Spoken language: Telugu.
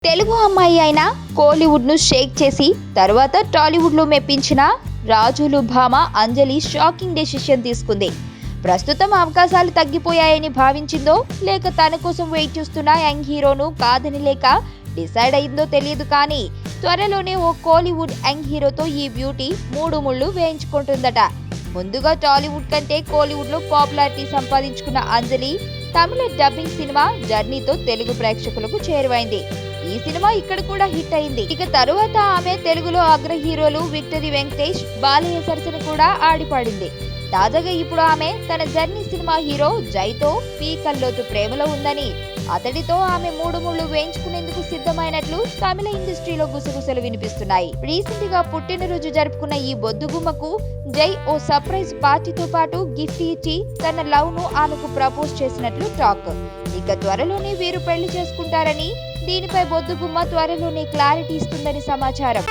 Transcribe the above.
తెలుగు అమ్మాయి అయిన కోలీవుడ్ ను షేక్ చేసి తర్వాత టాలీవుడ్ లో మెప్పించిన రాజులు భామ అంజలి షాకింగ్ డెసిషన్ తీసుకుంది. ప్రస్తుతం అవకాశాలు తగ్గిపోయాయని భావించిందో లేక తన కోసం వెయిట్ చేస్తున్న యంగ్ హీరోను కాదని లేక డిసైడ్ అయిందో తెలియదు, కానీ త్వరలోనే ఓ కోలీవుడ్ యంగ్ హీరోతో ఈ బ్యూటీ మూడు ముళ్ళు వేయించుకుంటుందట. ముందుగా టాలీవుడ్ కంటే కోలీవుడ్ లో పాపులారిటీ సంపాదించుకున్న అంజలి తమిళ డబ్బింగ్ సినిమా జర్నీతో తెలుగు ప్రేక్షకులకు చేరువైంది. ఈ సినిమా ఇక్కడ కూడా హిట్ అయింది. ఇక తరువాత ఆమె తెలుగులో అగ్ర హీరోలు విక్టరీ వెంకటేష్, బాలయ్య సరసన కూడా ఆడిపాడింది. తాజాగా ఇప్పుడు ఆమె తన జర్నీ సినిమా హీరో జైతో పీకల్లోతు ప్రేమలో ఉందని, అతడితో ఆమె మూడు ముళ్ళు వేయించుకునేందుకు సిద్ధమైనట్లు తమిళ ఇండస్ట్రీలో గుసగుసలు వినిపిస్తున్నాయి. రీసెంట్ గా పుట్టినరోజు జరుపుకున్న ఈ బొద్దుగుమ్మకు జై ఓ సర్ప్రైజ్ పార్టీతో పాటు గిఫ్ట్ ఇచ్చి తన లవ్ ను ఆమెకు ప్రపోజ్ చేసినట్లు టాక్. ఇక త్వరలోనే వీరు పెళ్లి చేసుకుంటారని, దీనిపై బొద్దుగుమ్మ త్వరలోనే క్లారిటీ ఇస్తుందని సమాచారం.